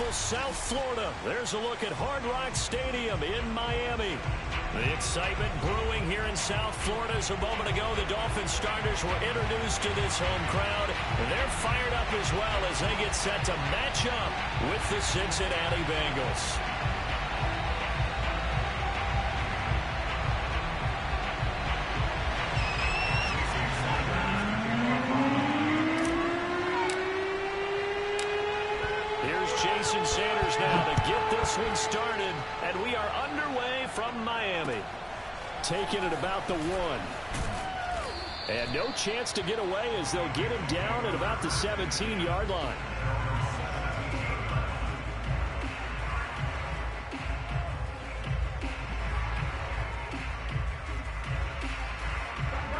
beautiful South Florida. There's a look at Hard Rock Stadium in Miami. The excitement brewing here in South Florida. As a moment ago, the Dolphins starters were introduced to this home crowd. They're fired up as well as they get set to match up with the Cincinnati Bengals. Sanders now to get this one started, and we are underway from Miami. Taking it about the 1. And no chance to get away as they'll get him down at about the 17-yard line.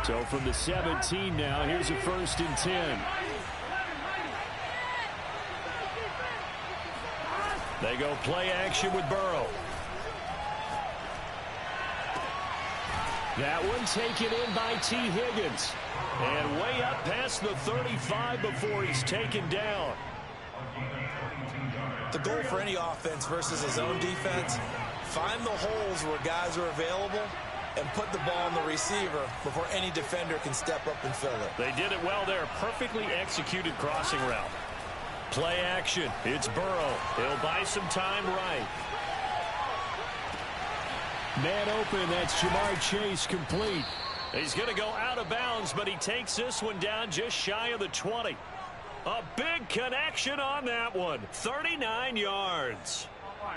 So from the 17 now, here's a 1st and 10. They go play action with Burrow. That one taken in by T. Higgins. And way up past the 35 before he's taken down. The goal for any offense versus a zone defense, find the holes where guys are available and put the ball on the receiver before any defender can step up and fill it. They did it well there. Perfectly executed crossing route. Play action. It's Burrow. He'll buy some time right. Man open. That's Jamar Chase complete. He's going to go out of bounds, but he takes this one down just shy of the 20. A big connection on that one. 39 yards.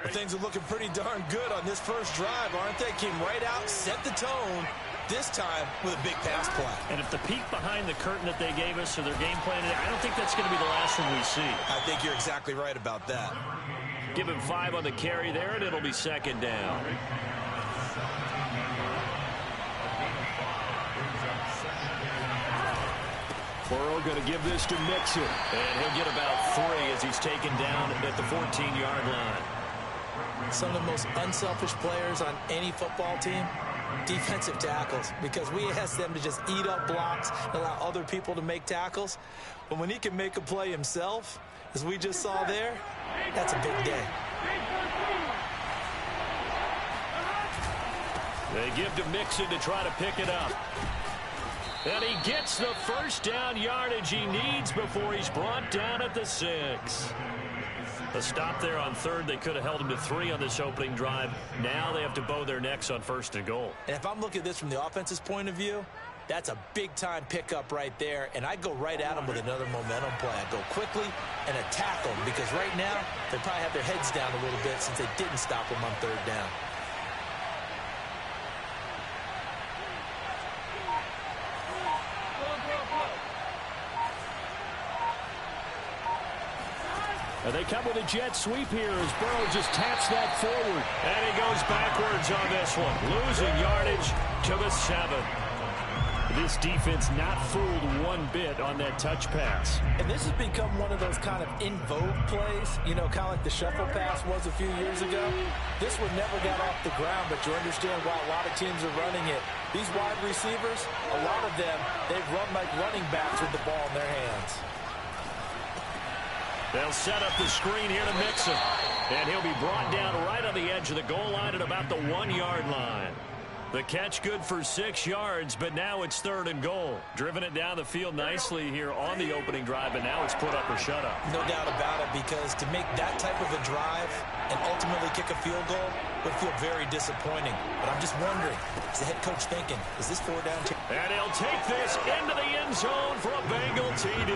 Well, things are looking pretty darn good on this first drive, aren't they? Came right out, set the tone. This time with a big pass play. And if the peek behind the curtain that they gave us or their game plan, I don't think that's going to be the last one we see. I think you're exactly right about that. Give him 5 on the carry there, and it'll be 2nd down. Burrow going to give this to Mixon. And he'll get about 3 as he's taken down at the 14-yard line. Some of the most unselfish players on any football team, defensive tackles, because we ask them to just eat up blocks and allow other people to make tackles. But when he can make a play himself, as we just saw there, that's a big day. They give to Mixon to try to pick it up. And he gets the 1st down yardage he needs before he's brought down at the 6. A stop there on 3rd. They could have held him to 3 on this opening drive. Now they have to bow their necks on 1st and goal. And if I'm looking at this from the offense's point of view, that's a big-time pickup right there. And I go right at them with another momentum play. I go quickly and attack them because right now they probably have their heads down a little bit since they didn't stop them on 3rd down. And they come with a jet sweep here as Burrow just taps that forward. And he goes backwards on this one. Losing yardage to the 7. This defense not fooled one bit on that touch pass. And this has become one of those kind of in vogue plays, you know, kind of like the shuffle pass was a few years ago. This one never got off the ground, but you understand why a lot of teams are running it. These wide receivers, a lot of them, they've run like running backs with the ball in their hands. They'll set up the screen here to Mixon. And he'll be brought down right on the edge of the goal line at about the 1-yard line. The catch good for 6 yards, but now it's 3rd and goal. Driven it down the field nicely here on the opening drive, but now it's put up or shut up. No doubt about it, because to make that type of a drive and ultimately kick a field goal would feel very disappointing. But I'm just wondering, is the head coach thinking, is this 4 down? And he'll take this into the end zone for a Bengal TD.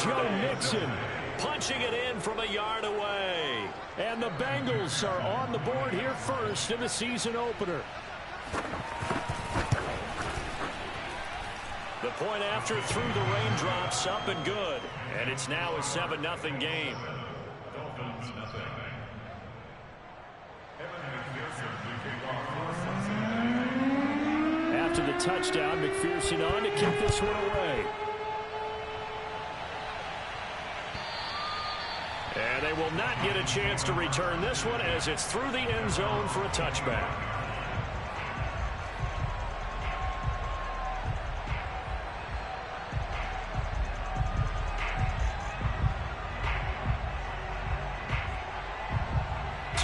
Joe Mixon punching it in from a yard away. And the Bengals are on the board here first in the season opener. The point after through the raindrops, up and good. And it's now a 7-0 game. After the touchdown, McPherson on to kick this one away. And they will not get a chance to return this one as it's through the end zone for a touchback.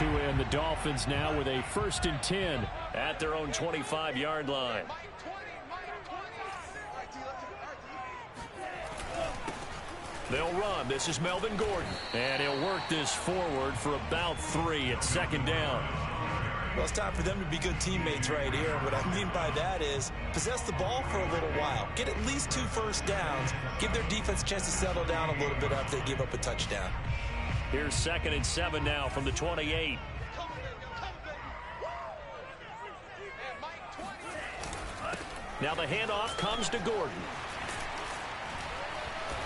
And the Dolphins now with a 1st and 10 at their own 25-yard line. They'll run. This is Melvin Gordon. And he'll work this forward for about 3 at 2nd down. Well, it's time for them to be good teammates right here. What I mean by that is possess the ball for a little while. Get at least 2 first downs. Give their defense a chance to settle down a little bit after they give up a touchdown. Here's 2nd and 7 now from the 28. Now the handoff comes to Gordon.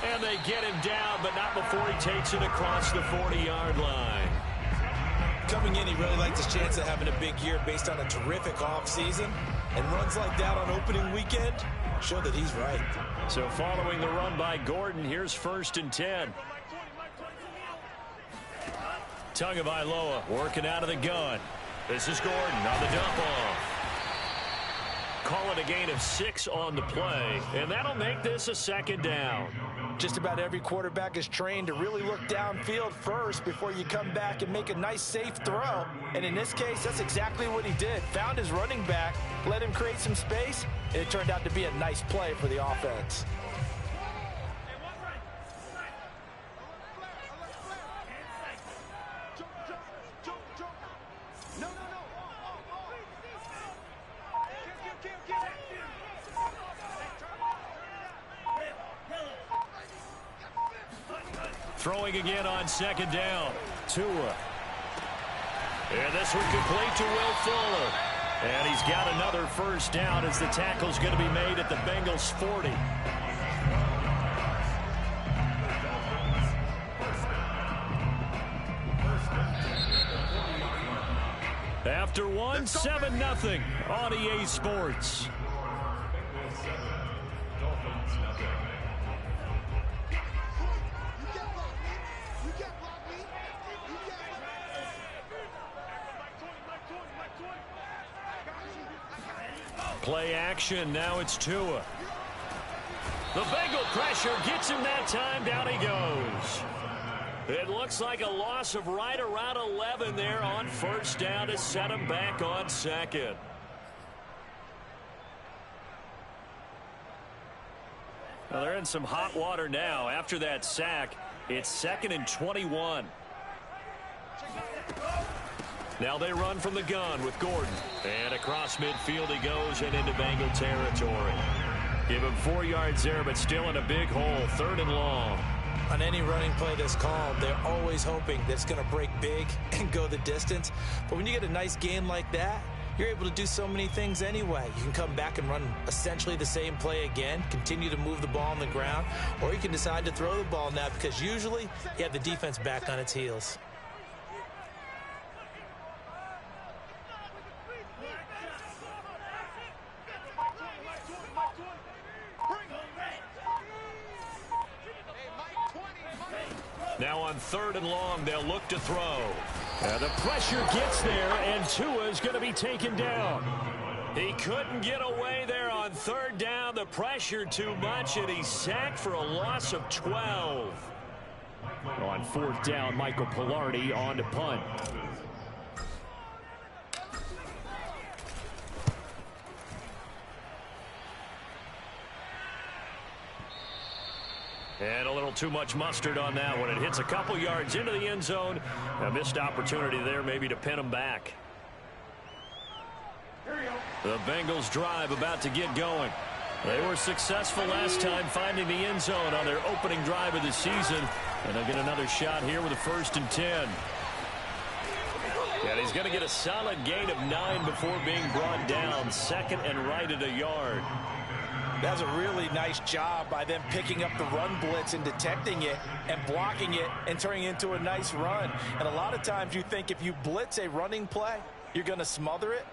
And they get him down, but not before he takes it across the 40-yard line. Coming in, he really liked his chance of having a big year based on a terrific offseason. And runs like that on opening weekend show that he's right. So following the run by Gordon, here's 1st and 10. Tagovailoa working out of the gun. This is Gordon on the dump off. Call it a gain of 6 on the play, and that'll make this a 2nd down. Just about every quarterback is trained to really look downfield first before you come back and make a nice, safe throw. And in this case, that's exactly what he did. Found his running back, let him create some space, and it turned out to be a nice play for the offense. Throwing again on 2nd down. Tua. And this one complete to Will Fuller. And he's got another 1st down as the tackle's going to be made at the Bengals 40. After one, 7-0 on EA Sports. Play action. Now it's Tua. The Bengal pressure gets him that time. Down he goes. It looks like a loss of right around 11 there on 1st down to set him back on 2nd. Well, they're in some hot water now. After that sack, it's 2nd and 21. Now they run from the gun with Gordon. And across midfield he goes and into Bengal territory. Give him 4 yards there, but still in a big hole. 3rd and long. On any running play that's called, they're always hoping that it's going to break big and go the distance. But when you get a nice gain like that, you're able to do so many things anyway. You can come back and run essentially the same play again, continue to move the ball on the ground, or you can decide to throw the ball now because usually you have the defense back on its heels. Now on 3rd and long, they'll look to throw. And the pressure gets there, and Tua's going to be taken down. He couldn't get away there on 3rd down. The pressure too much, and he's sacked for a loss of 12. On 4th down, Michael Pilardi on to punt. And a little too much mustard on that one. It hits a couple yards into the end zone. A missed opportunity there maybe to pin them back. The Bengals drive about to get going. They were successful last time finding the end zone on their opening drive of the season. And they'll get another shot here with a 1st and 10. And he's going to get a solid gain of 9 before being brought down. 2nd and right at a yard. That's a really nice job by them picking up the run blitz and detecting it and blocking it and turning it into a nice run. And a lot of times you think if you blitz a running play, you're going to smother it.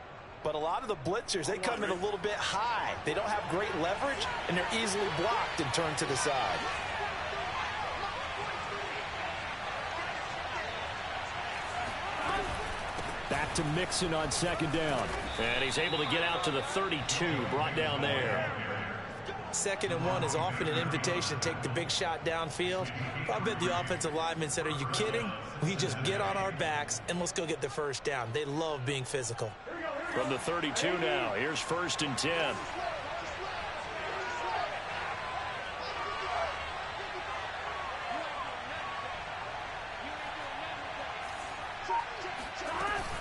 But a lot of the blitzers, they come in a little bit high. They don't have great leverage, and they're easily blocked and turned to the side. Back to Mixon on 2nd down. And he's able to get out to the 32, brought down there. 2nd and 1 is often an invitation to take the big shot downfield. I bet the offensive lineman said, are you kidding? We just get on our backs and let's go get the first down. They love being physical. From the 32 now, here's 1st and 10.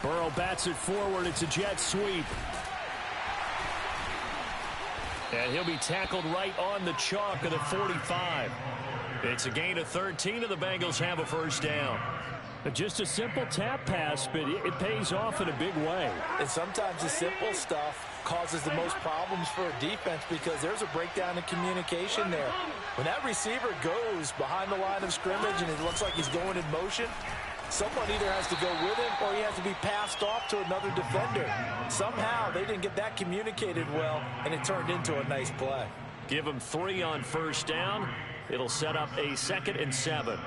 Burrow bats it forward. It's a jet sweep. And he'll be tackled right on the chalk of the 45. It's a gain of 13, and the Bengals have a first down. Just a simple tap pass, but it pays off in a big way. And sometimes the simple stuff causes the most problems for a defense because there's a breakdown in communication there. When that receiver goes behind the line of scrimmage and it looks like he's going in motion, someone either has to go with him or he has to be passed off to another defender. Somehow they didn't get that communicated well, and it turned into a nice play. Give him 3 on first down. It'll set up a 2nd and 7.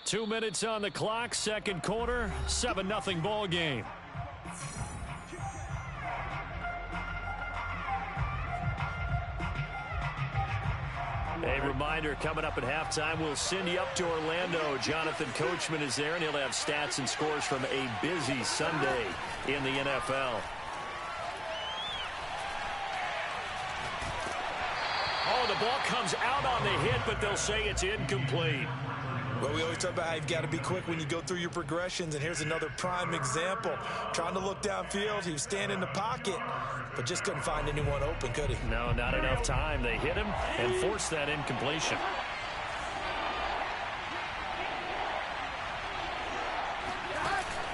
Two minutes on the clock, second quarter, 7-0 ball game. A reminder, coming up at halftime, we'll send you up to Orlando. Jonathan Coachman is there, and he'll have stats and scores from a busy Sunday in the NFL. Oh, the ball comes out on the hit, but they'll say it's incomplete. Well, we always talk about how you've got to be quick when you go through your progressions, and here's another prime example. Trying to look downfield, he was standing in the pocket, but just couldn't find anyone open, could he? No, not enough time. They hit him and forced that incompletion.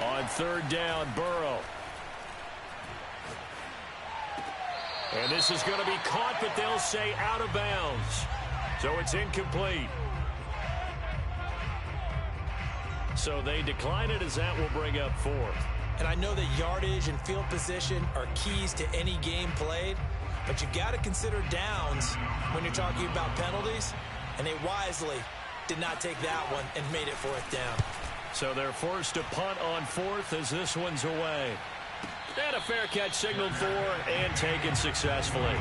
On 3rd down, Burrow. And this is going to be caught, but they'll say out of bounds. So it's incomplete. So they decline it, as that will bring up 4th. And I know that yardage and field position are keys to any game played, but you've got to consider downs when you're talking about penalties, and they wisely did not take that one and made it 4th down. So they're forced to punt on 4th as this one's away. And a fair catch signaled for and taken successfully.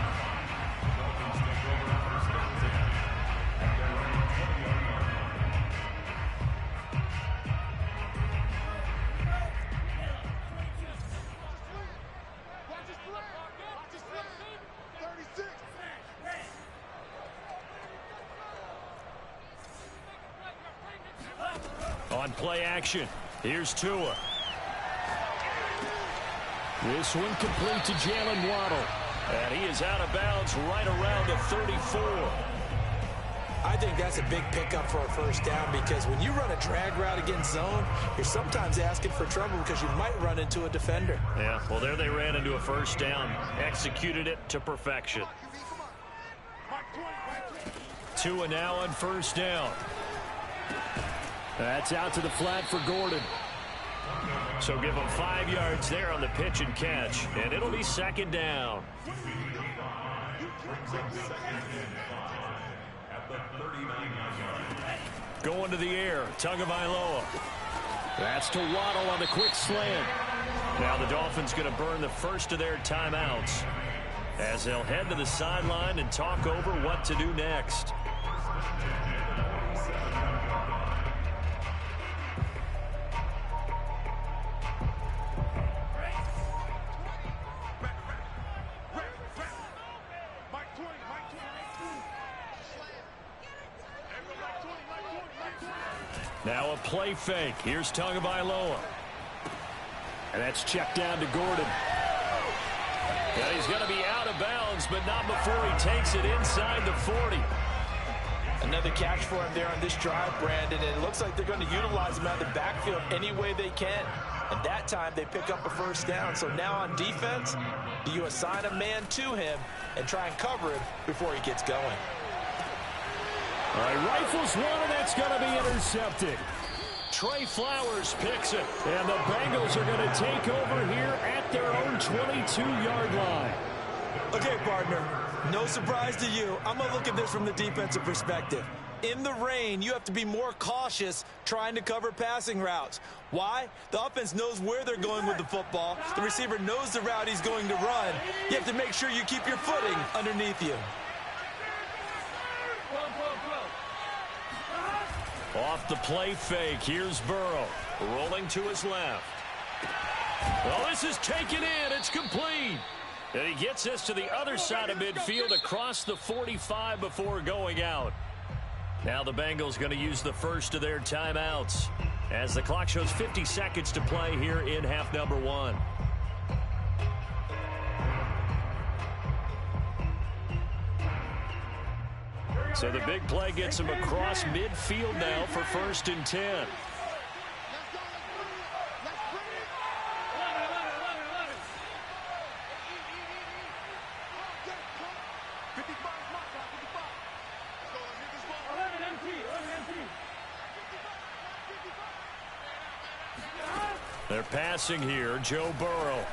On play action, here's Tua. This one complete to Jalen Waddle. And he is out of bounds right around the 34. I think that's a big pickup for a first down because when you run a drag route against zone, you're sometimes asking for trouble because you might run into a defender. Yeah, well, there they ran into a first down. Executed it to perfection. Tua now on first down. That's out to the flat for Gordon. So give him 5 yards there on the pitch and catch, and it'll be 2nd down. Going to the air, Tagovailoa. That's to Waddle on the quick slant. Now the Dolphins going to burn the first of their timeouts as they'll head to the sideline and talk over what to do next. Now a play fake. Here's Tagovailoa. And that's checked down to Gordon. And he's going to be out of bounds, but not before he takes it inside the 40. Another catch for him there on this drive, Brandon, and it looks like they're going to utilize him out of the backfield any way they can. And that time they pick up a first down. So now on defense, do you assign a man to him and try and cover him before he gets going? All right, rifles one, and that's going to be intercepted. Trey Flowers picks it, and the Bengals are going to take over here at their own 22-yard line. Okay, partner, No surprise to you. I'm going to look at this from the defensive perspective. In the rain, you have to be more cautious trying to cover passing routes. Why? The offense knows where they're going with the football. The receiver knows the route he's going to run. You have to make sure you keep your footing underneath you. Off the play fake, here's Burrow, rolling to his left. Well, this is taken in. It's complete. And he gets this to the other side of midfield across the 45 before going out. Now the Bengals going to use the first of their timeouts as the clock shows 50 seconds to play here in half number 1. So the big play gets him across midfield now for 1st and 10. They're passing here, Joe Burrow.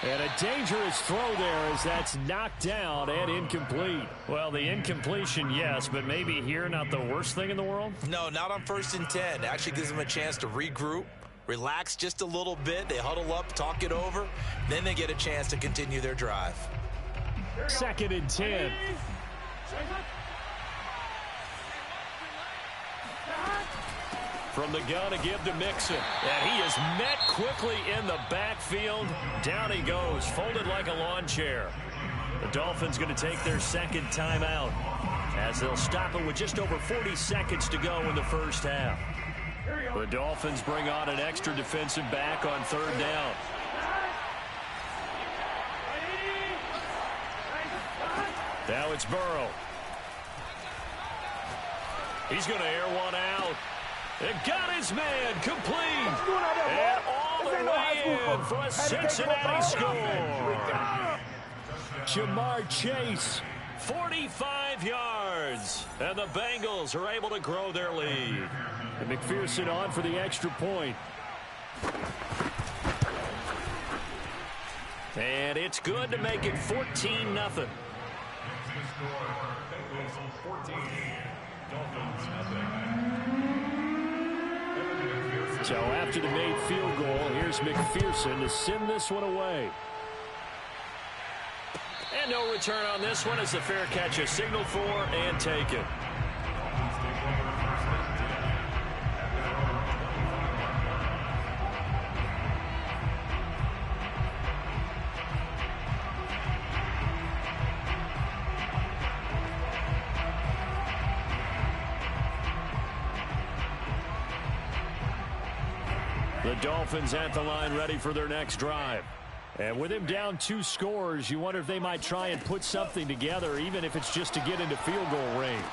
And a dangerous throw there as that's knocked down and incomplete. Well, the incompletion, yes, but maybe here not the worst thing in the world? No, not on 1st and 10. It actually gives them a chance to regroup, relax just a little bit. They huddle up, talk it over. Then they get a chance to continue their drive. 2nd and 10. From the gun to give to Mixon. And he is met quickly in the backfield. Down he goes, folded like a lawn chair. The Dolphins going to take their 2nd timeout as they'll stop it with just over 40 seconds to go in the first half. The Dolphins bring on an extra defensive back on 3rd down. Now it's Burrow. He's going to air one out. It got his man complete. And all the way in for a Cincinnati score. Jamar Chase, 45 yards. And the Bengals are able to grow their lead. And McPherson on for the extra point. And it's good to make it 14-0. So after the made field goal, here's McPherson to send this one away. And no return on this one as the fair catch is signaled for and taken. The Dolphins at the line ready for their next drive. And with him down 2 scores, you wonder if they might try and put something together, even if it's just to get into field goal range.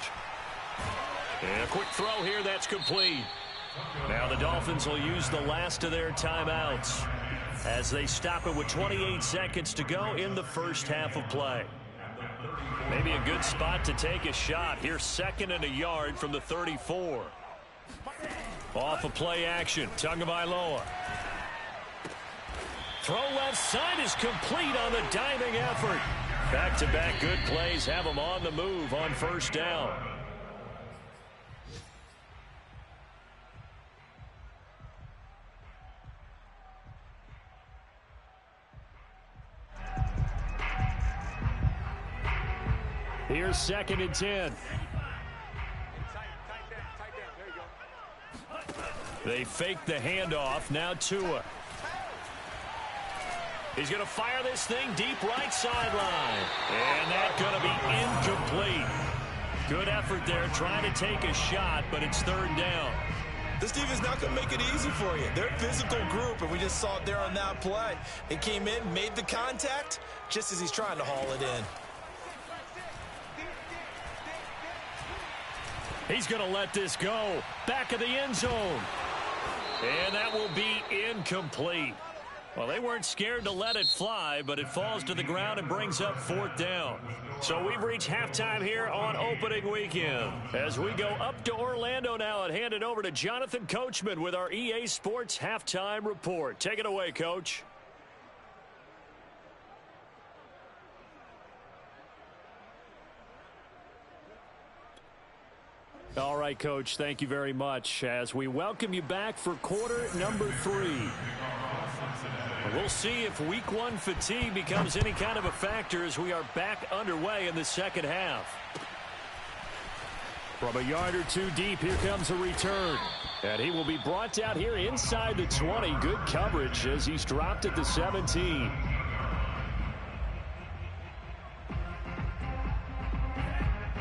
And a quick throw here, that's complete. Now the Dolphins will use the last of their timeouts as they stop it with 28 seconds to go in the first half of play. Maybe a good spot to take a shot. Here's 2nd and a yard from the 34. Off of play action, Tagovailoa. Throw left side is complete on the diving effort. Back-to-back good plays have them on the move on 1st down. Here's 2nd and 10. They fake the handoff. Now Tua. He's going to fire this thing deep right sideline. And that's going to be incomplete. Good effort there trying to take a shot, but it's 3rd down. This defense is not going to make it easy for you. They're a physical group, and we just saw it there on that play. They came in, made the contact, just as he's trying to haul it in. He's going to let this go. Back of the end zone. And that will be incomplete. Well, they weren't scared to let it fly, but it falls to the ground and brings up 4th down. So we've reached halftime here on opening weekend. As we go up to Orlando now and hand it over to Jonathan Coachman with our EA Sports Halftime Report. Take it away, Coach. All right, Coach, thank you very much as we welcome you back for quarter number 3. We'll see if week 1 fatigue becomes any kind of a factor as we are back underway in the second half. From a yard or two deep, here comes a return. And he will be brought down here inside the 20. Good coverage as he's dropped at the 17.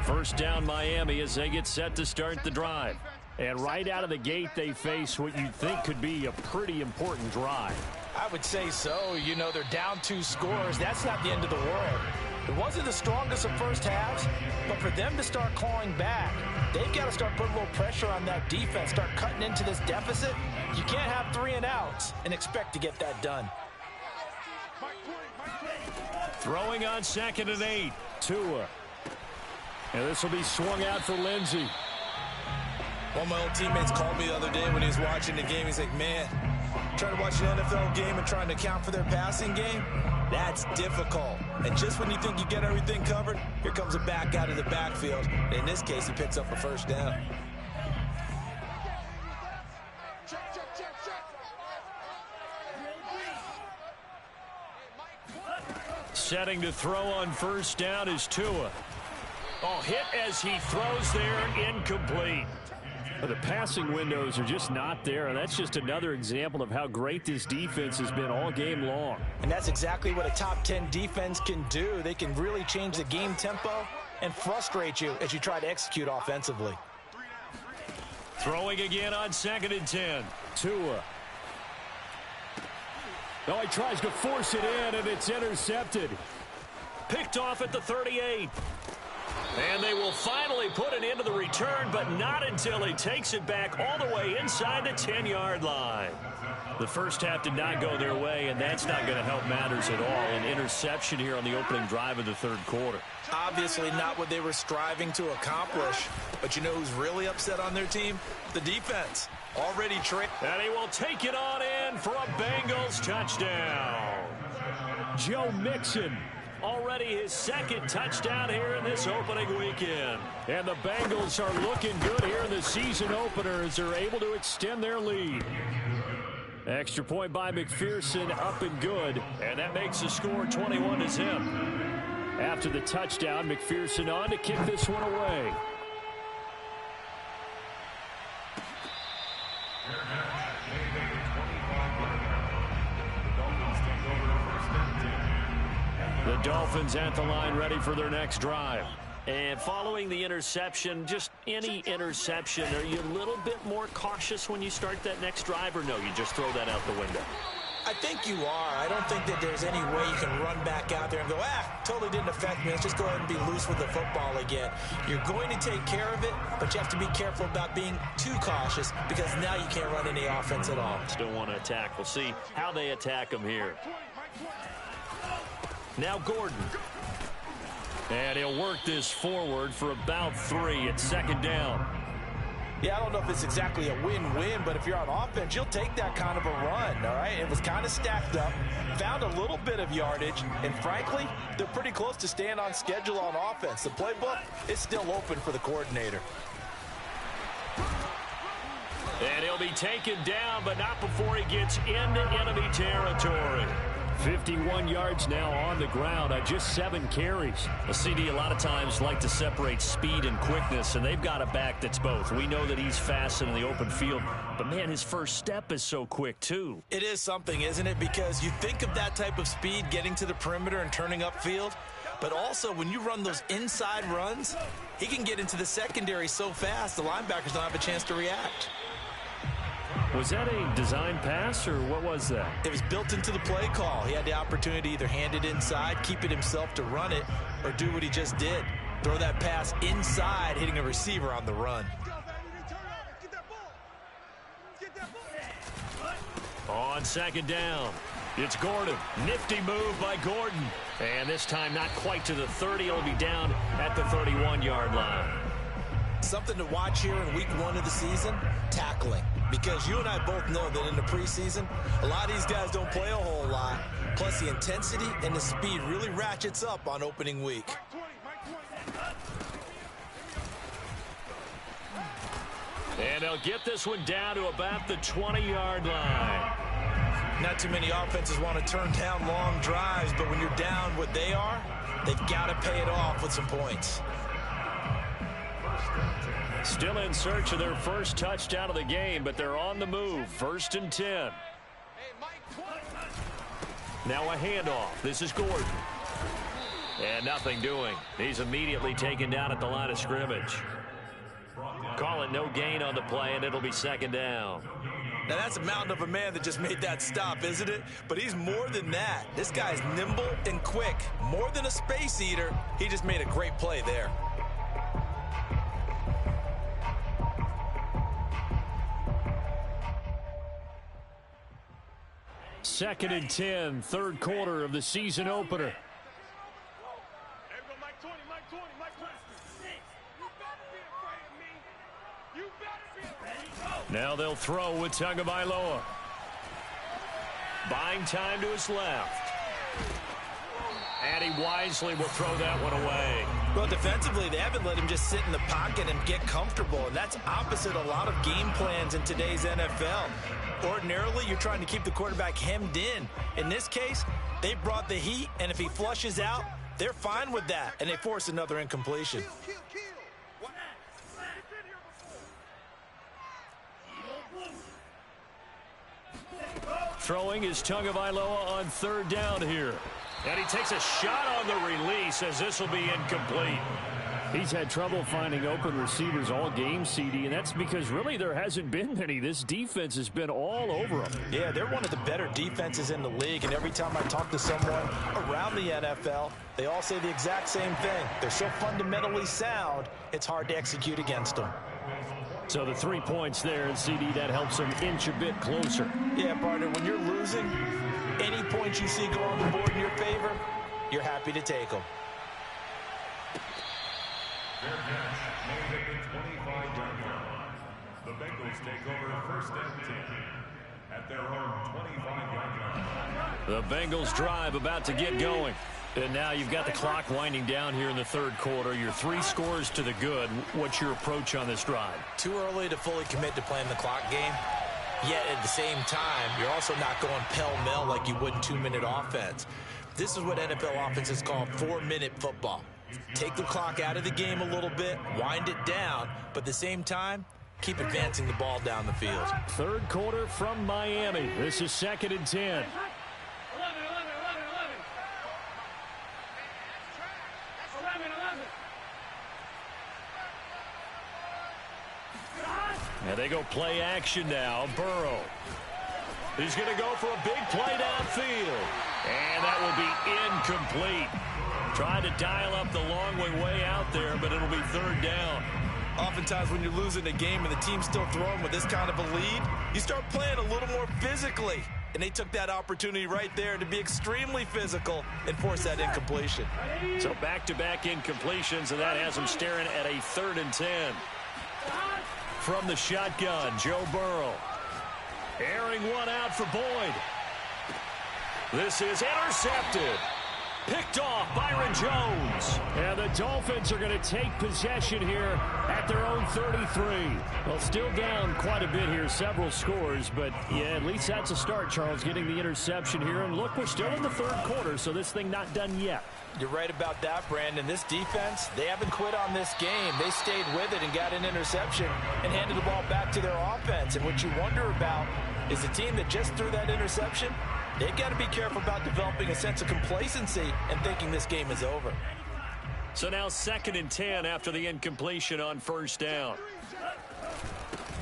First down Miami as they get set to start the drive. And right out of the gate, they face what you'd think could be a pretty important drive. I would say so. You know, they're down 2 scores. That's not the end of the world. It wasn't the strongest of first halves, but for them to start clawing back, they've got to start putting a little pressure on that defense, start cutting into this deficit. You can't have 3 and outs and expect to get that done. Throwing on 2nd and 8, Tua. And this will be swung out for Lindsey. One of my old teammates called me the other day when he was watching the game. He's like, man, trying to watch an NFL game and trying to account for their passing game, that's difficult. And just when you think you get everything covered, here comes a back out of the backfield. And in this case, he picks up a first down. Setting to throw on first down is Tua. Oh, hit as he throws there, incomplete. The passing windows are just not there, and that's just another example of how great this defense has been all game long. And that's exactly what a top 10 defense can do. They can really change the game tempo and frustrate you as you try to execute offensively. Throwing again on 2nd and 10. Tua. Oh, he tries to force it in, and it's intercepted. Picked off at the 38. And they will finally put an end to the return, but not until he takes it back all the way inside the 10-yard line. The first half did not go their way, and that's not going to help matters at all. An interception here on the opening drive of the third quarter. Obviously not what they were striving to accomplish. But you know who's really upset on their team? The defense. Already tricked. And he will take it on in for a Bengals touchdown. Joe Mixon. Already his 2nd touchdown here in this opening weekend. And the Bengals are looking good here in the season opener as they're able to extend their lead. Extra point by McPherson, up and good. And that makes the score 21-0. After the touchdown, McPherson on to kick this one away. The Dolphins at the line ready for their next drive. And following the interception, just any interception, are you a little bit more cautious when you start that next drive, or no, you just throw that out the window? I think you are. I don't think that there's any way you can run back out there and go, totally didn't affect me. Let's just go ahead and be loose with the football again. You're going to take care of it, but you have to be careful about being too cautious because now you can't run any offense at all. Still want to attack. We'll see how they attack him here. Now Gordon. And he'll work this forward for about 3 at 2nd down. Yeah, I don't know if it's exactly a win-win, but if you're on offense, you'll take that kind of a run, all right? It was kind of stacked up, found a little bit of yardage, and frankly, they're pretty close to staying on schedule on offense. The playbook is still open for the coordinator. And he'll be taken down, but not before he gets into enemy territory. 51 yards now on the ground on just 7 carries. A CD a lot of times like to separate speed and quickness, and they've got a back that's both. We know that he's fast in the open field, but man, his first step is so quick too. It is something, isn't it? Because you think of that type of speed getting to the perimeter and turning upfield, but also when you run those inside runs, he can get into the secondary so fast the linebackers don't have a chance to react. Was that a design pass, or what was that? It was built into the play call. He had the opportunity to either hand it inside, keep it himself to run it, or do what he just did. Throw that pass inside, hitting a receiver on the run. On 2nd down, it's Gordon. Nifty move by Gordon. And this time not quite to the 30. It'll be down at the 31-yard line. Something to watch here in week 1 of the season, tackling. Because you and I both know that in the preseason, a lot of these guys don't play a whole lot. Plus, the intensity and the speed really ratchets up on opening week. And they'll get this one down to about the 20-yard line. Not too many offenses want to turn down long drives, but when you're down what they are, they've got to pay it off with some points. Still in search of their first touchdown of the game, but they're on the move. 1st and 10. Now a handoff. This is Gordon. And nothing doing. He's immediately taken down at the line of scrimmage. Call it no gain on the play, and it'll be 2nd down. Now that's a mountain of a man that just made that stop, isn't it? But he's more than that. This guy's nimble and quick. More than a space eater. He just made a great play there. Second and 10, 3rd quarter of the season opener. Now they'll throw with Tagovailoa. Buying time to his left. And he wisely will throw that one away. Well, defensively, they haven't let him just sit in the pocket and get comfortable, and that's opposite a lot of game plans in today's NFL. Ordinarily, you're trying to keep the quarterback hemmed in. In this case, they brought the heat, and if he flushes out, they're fine with that, and they force another incompletion. Throwing is Tagovailoa on 3rd down here. And he takes a shot on the release as this will be incomplete. He's had trouble finding open receivers all game, CD, and that's because really there hasn't been many. This defense has been all over them. Yeah, they're one of the better defenses in the league, and every time I talk to someone around the NFL, they all say the exact same thing. They're so fundamentally sound, it's hard to execute against them. So the 3 points there, and CD, that helps them inch a bit closer. Yeah, partner, when you're losing, any points you see go on the board in your favor, you're happy to take them. Their catch made at the 25-yard line. The Bengals take over 1st and 10 at their own 25-yard line. The Bengals drive about to get going. And now you've got the clock winding down here in the 3rd quarter. You're 3 scores to the good. What's your approach on this drive? Too early to fully commit to playing the clock game. Yet at the same time, you're also not going pell-mell like you would in 2-minute offense. This is what NFL offenses call 4-minute football. Take the clock out of the game a little bit, wind it down, but at the same time, keep advancing the ball down the field. 3rd quarter from Miami. This is 2nd and 10. And they go play action now. Burrow. He's going to go for a big play downfield. And that will be incomplete. Trying to dial up the long way out there, but it'll be 3rd down. Oftentimes when you're losing a game and the team's still throwing with this kind of a lead, you start playing a little more physically. And they took that opportunity right there to be extremely physical and force that incompletion. So back-to-back incompletions, and that has them staring at a 3rd and 10. From the shotgun, Joe Burrow. Airing one out for Boyd. This is intercepted. Picked off Byron Jones. And the Dolphins are going to take possession here at their own 33. Well, still down quite a bit here, several scores, but yeah, at least that's a start, Charles, getting the interception here. And look, we're still in the 3rd quarter, so this thing not done yet. You're right about that, Brandon. This defense, they haven't quit on this game. They stayed with it and got an interception and handed the ball back to their offense. And what you wonder about is the team that just threw that interception, they've got to be careful about developing a sense of complacency and thinking this game is over. So now 2nd and 10 after the incompletion on 1st down.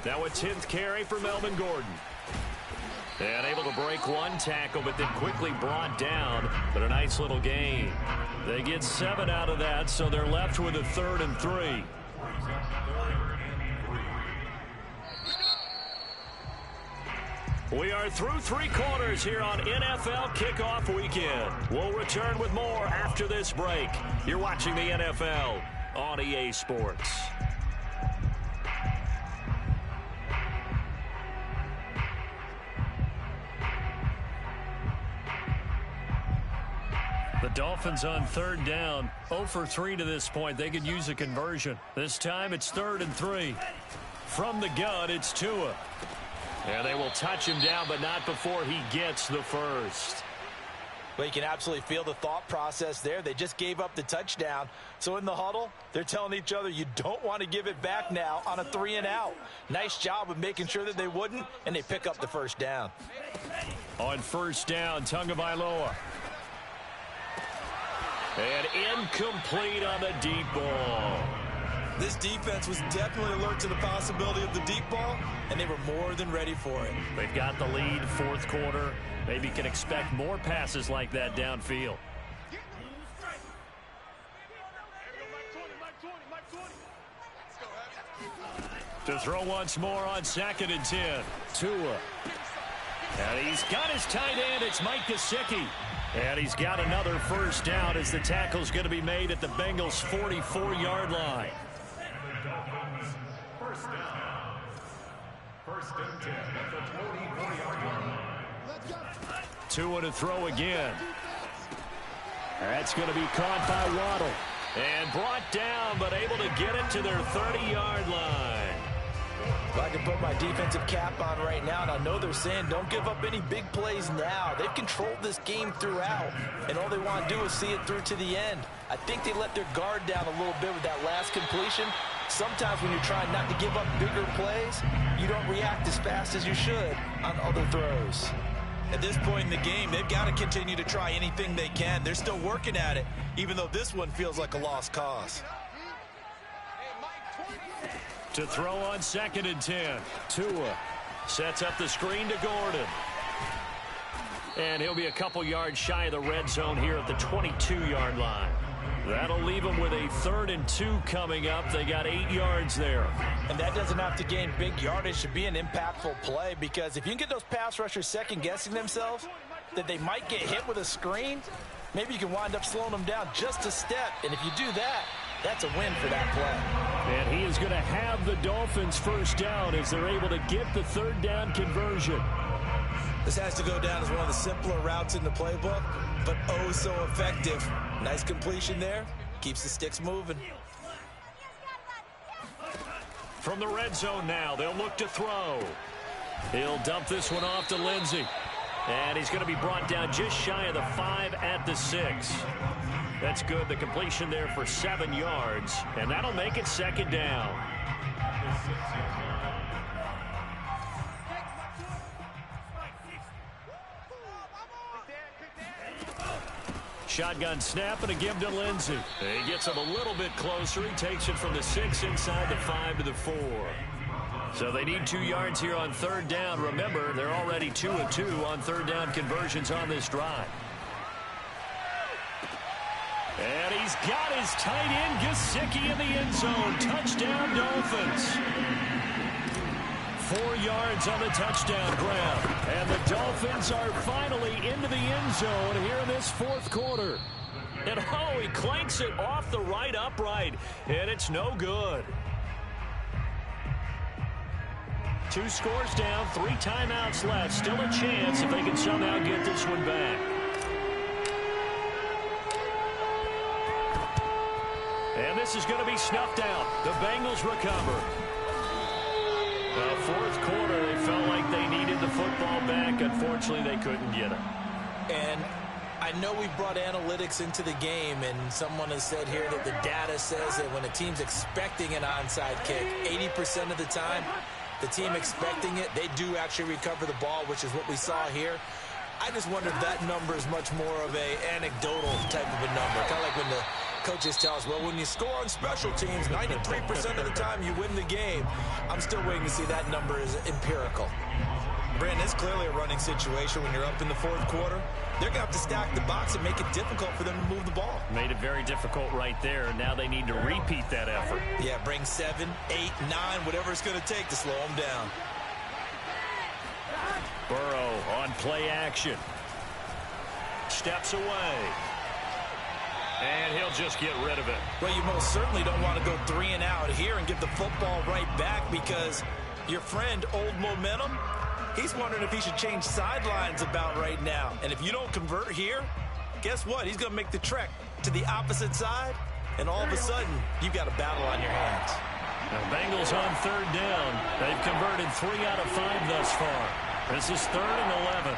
Now a 10th carry for Melvin Gordon. And able to break one tackle, but then quickly brought down. But a nice little gain. They get 7 out of that, so they're left with a 3rd and 3. We are through 3 quarters here on NFL Kickoff Weekend. We'll return with more after this break. You're watching the NFL on EA Sports. The Dolphins on 3rd down, 0 for 3 to this point. They could use a conversion. This time it's 3rd and 3. From the gun, it's Tua. And they will touch him down, but not before he gets the first. Well, you can absolutely feel the thought process there. They just gave up the touchdown. So in the huddle, they're telling each other, you don't want to give it back now on a 3-and-out. Nice job of making sure that they wouldn't, and they pick up the first down. On first down, Tagovailoa. And incomplete on the deep ball. This defense was definitely alert to the possibility of the deep ball, and they were more than ready for it. They've got the lead, fourth quarter. Maybe can expect more passes like that downfield. To throw once more on 2nd and 10. Tua. And he's got his tight end. It's Mike Gesicki. And he's got another first down as the tackle's going to be made at the Bengals' 44-yard line. First down. First and 10 at the 44-yard line. Tua to throw again. That's going to be caught by Waddle. And brought down, but able to get it to their 30-yard line. Well, I can put my defensive cap on right now, and I know they're saying don't give up any big plays now. They've controlled this game throughout, and all they want to do is see it through to the end. I think they let their guard down a little bit with that last completion. Sometimes when you're trying not to give up bigger plays, you don't react as fast as you should on other throws. At this point in the game, they've got to continue to try anything they can. They're still working at it, even though this one feels like a lost cause. To throw on 2nd and 10. Tua sets up the screen to Gordon. And he'll be a couple yards shy of the red zone here at the 22-yard line. That'll leave them with a 3rd and 2 coming up. They got 8 yards there. And that doesn't have to gain big yardage to be an impactful play, because if you can get those pass rushers second-guessing themselves, that they might get hit with a screen, maybe you can wind up slowing them down just a step. And if you do that, that's a win for that play. And he is going to have the Dolphins first down as they're able to get the 3rd down conversion. This has to go down as one of the simpler routes in the playbook, but oh so effective. Nice completion there. Keeps the sticks moving. From the red zone now, they'll look to throw. He'll dump this one off to Lindsey. And he's going to be brought down just shy of the 5 at the 6. That's good. The completion there for 7 yards. And that'll make it 2nd down. Shotgun snap and a give to Lindsey. He gets him a little bit closer. He takes it from the 6 inside the 5 to the 4. So they need 2 yards here on 3rd down. Remember, they're already 2 of 2 on 3rd down conversions on this drive. And he's got his tight end, Gesicki, in the end zone. Touchdown, Dolphins. 4 yards on the touchdown grab. And the Dolphins are finally into the end zone here in this 4th quarter. And oh, he clanks it off the right upright. And it's no good. 2 scores down, 3 timeouts left. Still a chance if they can somehow get this one back. And this is going to be snuffed out. The Bengals recover. 4th quarter, they felt like they needed the football back. Unfortunately, they couldn't get it. And I know we brought analytics into the game, and someone has said here that the data says that when a team's expecting an onside kick, 80% of the time, the team expecting it, they do actually recover the ball, which is what we saw here. I just wonder if that number is much more of a anecdotal type of a number. Kind of like when the coaches tell us, well, when you score on special teams, 93% of the time you win the game. I'm still waiting to see that number is empirical. Brandon, it's clearly a running situation when you're up in the 4th quarter. They're going to have to stack the box and make it difficult for them to move the ball. Made it very difficult right there. Now they need to repeat that effort. Yeah, bring 7, 8, 9, whatever it's going to take to slow them down. Burrow on play action. Steps away. And he'll just get rid of it. Well, you most certainly don't want to go 3 and out here and give the football right back, because your friend, Old Momentum, he's wondering if he should change sidelines about right now. And if you don't convert here, guess what? He's going to make the trek to the opposite side, and all of a sudden, you've got a battle on your hands. The Bengals on third down. They've converted 3 out of 5 thus far. This is 3rd and 11.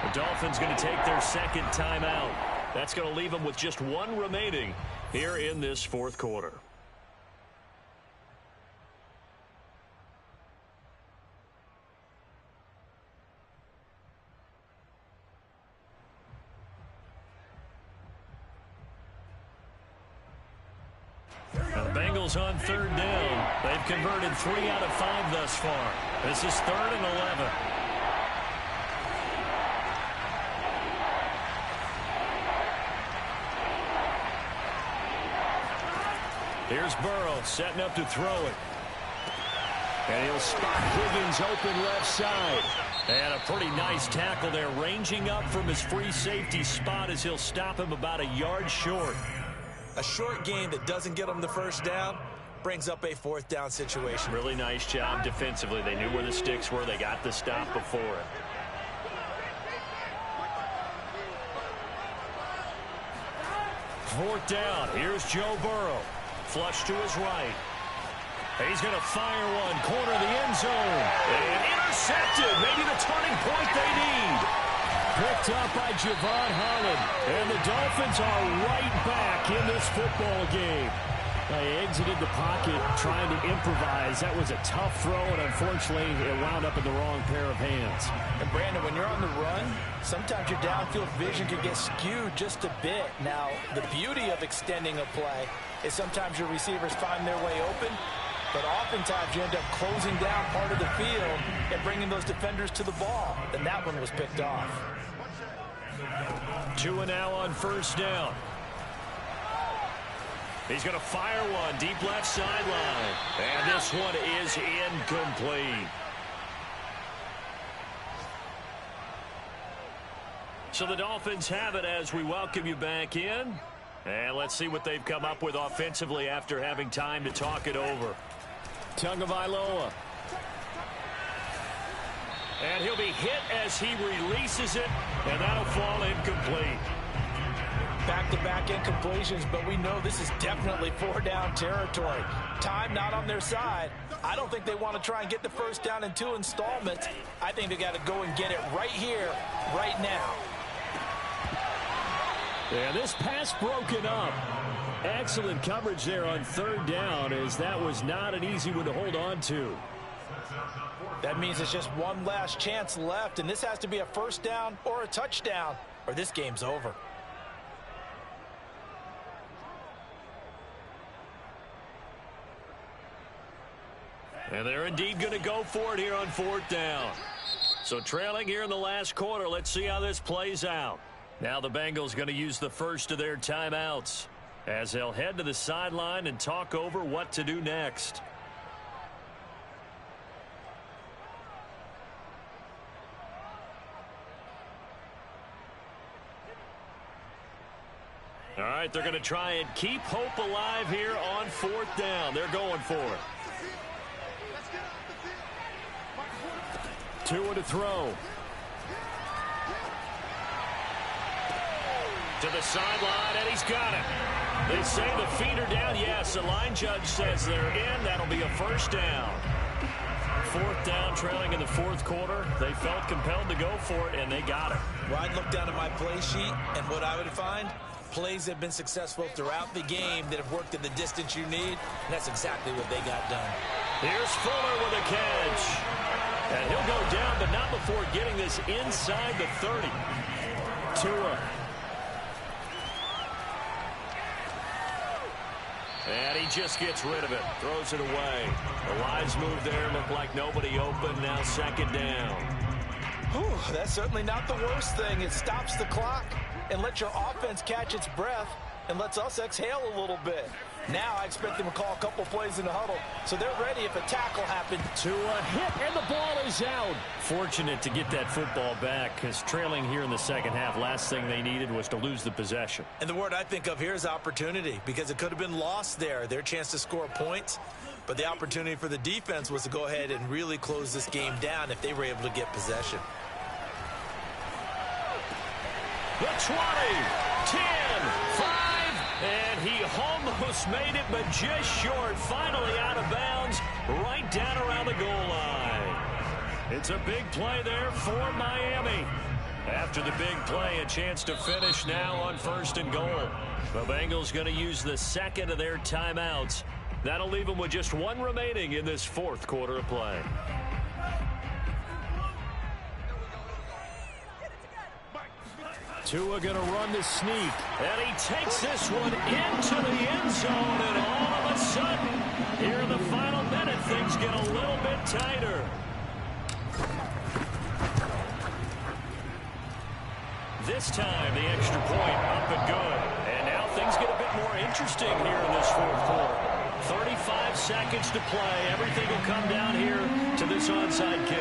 The Dolphins going to take their second timeout. That's going to leave them with just 1 remaining here in this fourth quarter. Bengals on third down. They've converted 3 out of 5 thus far. This is 3rd and 11. Here's Burrow setting up to throw it. And he'll spot Higgins open left side. And a pretty nice tackle there, ranging up from his free safety spot as he'll stop him about a yard short. A short gain that doesn't get them the first down brings up a 4th down situation. Really nice job defensively. They knew where the sticks were. They got the stop before it. Fourth down. Here's Joe Burrow. Flush to his right. He's going to fire one. Corner of the end zone. And intercepted. Maybe the turning point they need. Picked up by Javon Holland. And the Dolphins are right back in this football game. They exited the pocket trying to improvise. That was a tough throw, and unfortunately, it wound up in the wrong pair of hands. And, Brandon, when you're on the run, sometimes your downfield vision can get skewed just a bit. Now, the beauty of extending a play is sometimes your receivers find their way open, but oftentimes you end up closing down part of the field and bringing those defenders to the ball. And that one was picked off. 2 and now on first down. He's going to fire one deep left sideline. And this one is incomplete. So the Dolphins have it as we welcome you back in. And let's see what they've come up with offensively after having time to talk it over. Tagovailoa. And he'll be hit as he releases it, and that'll fall incomplete. Back-to-back incompletions, but we know this is definitely 4-down territory. Time not on their side. I don't think they want to try and get the first down in 2 installments. I think they got to go and get it right here, right now. Yeah, this pass broken up. Excellent coverage there on third down, as that was not an easy one to hold on to. That means it's just one last chance left, and this has to be a first down or a touchdown, or this game's over. And they're indeed going to go for it here on fourth down. So trailing here in the last quarter, let's see how this plays out. Now the Bengals going to use the first of their timeouts as they'll head to the sideline and talk over what to do next. All right, they're going to try and keep hope alive here on fourth down. They're going for it. 2 to throw. To the sideline, and he's got it. They say the feet are down. Yes, the line judge says they're in. That'll be a first down. Fourth down, trailing in the fourth quarter. They felt compelled to go for it, and they got it. Well, I'd look down at my play sheet, and what I would find, plays have been successful throughout the game that have worked in the distance you need, and that's exactly what they got done. Here's Fuller with a catch. And he'll go down, but not before getting this inside the 30. Tua. And he just gets rid of it. Throws it away. The lines move there. Look like nobody open. Now second down. Whew, that's certainly not the worst thing. It stops the clock and lets your offense catch its breath and lets us exhale a little bit. Now I expect them to call a couple plays in the huddle, so they're ready if a tackle happens. Tua hit, and the ball is out. Fortunate to get that football back, because trailing here in the second half, last thing they needed was to lose the possession. And the word I think of here is opportunity, because it could have been lost there, their chance to score points. But the opportunity for the defense was to go ahead and really close this game down if they were able to get possession. The 20, 10, 5, and he almost made it, but just short. Finally out of bounds, right down around the goal line. It's a big play there for Miami. After the big play, a chance to finish now on 1st and goal. The Bengals going to use the second of their timeouts. That'll leave them with just one remaining in this 4th quarter of play. Tua going to run the sneak, and he takes this one into the end zone, and all of a sudden, here in the final minute, things get a little bit tighter. This time, the extra point up and good. And now things get a bit more interesting here in this 4th quarter. 35 seconds to play. Everything will come down here to this onside kick.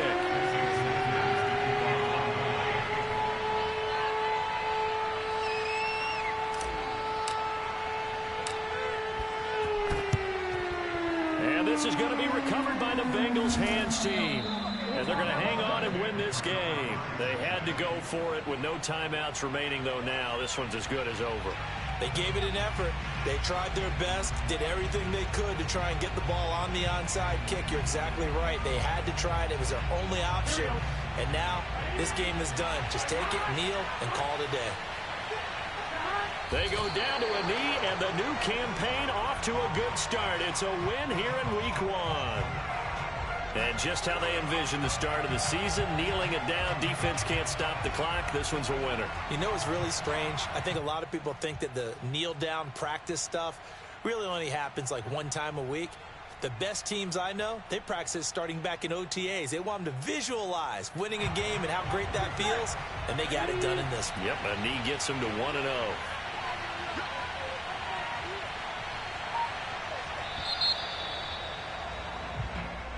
And this is going to be recovered by the Bengals hands team. And they're going to hang on and win this game. They had to go for it with no timeouts remaining, though, now. This one's as good as over. They gave it an effort. They tried their best, did everything they could to try and get the ball on the onside kick. You're exactly right. They had to try it. It was their only option. And now this game is done. Just take it, kneel, and call it a day. They go down to a knee, and the new campaign off to a good start. It's a win here in Week 1. And just how they envision the start of the season, kneeling it down, defense can't stop the clock. This one's a winner. You know what's really strange? I think a lot of people think that the kneel-down practice stuff really only happens like one time a week. The best teams I know, they practice it starting back in OTAs. They want them to visualize winning a game and how great that feels, and they got it done in this one. Yep, a knee gets them to 1-0.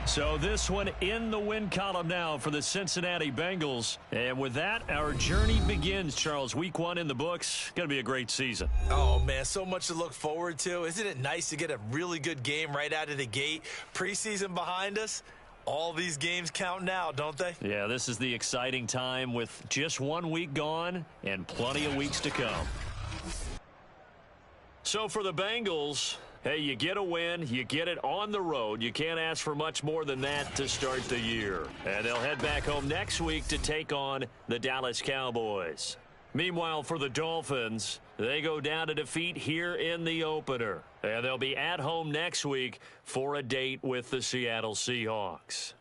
So this one in the win column now for the Cincinnati Bengals. And with that, our journey begins, Charles. Week 1 in the books. Going to be a great season. Oh, man, so much to look forward to. Isn't it nice to get a really good game right out of the gate? Preseason behind us. All these games count now, don't they? Yeah, this is the exciting time with just 1 week gone and plenty of weeks to come. So for the Bengals, hey, you get a win, you get it on the road. You can't ask for much more than that to start the year. And they'll head back home next week to take on the Dallas Cowboys. Meanwhile, for the Dolphins, they go down to defeat here in the opener. And they'll be at home next week for a date with the Seattle Seahawks.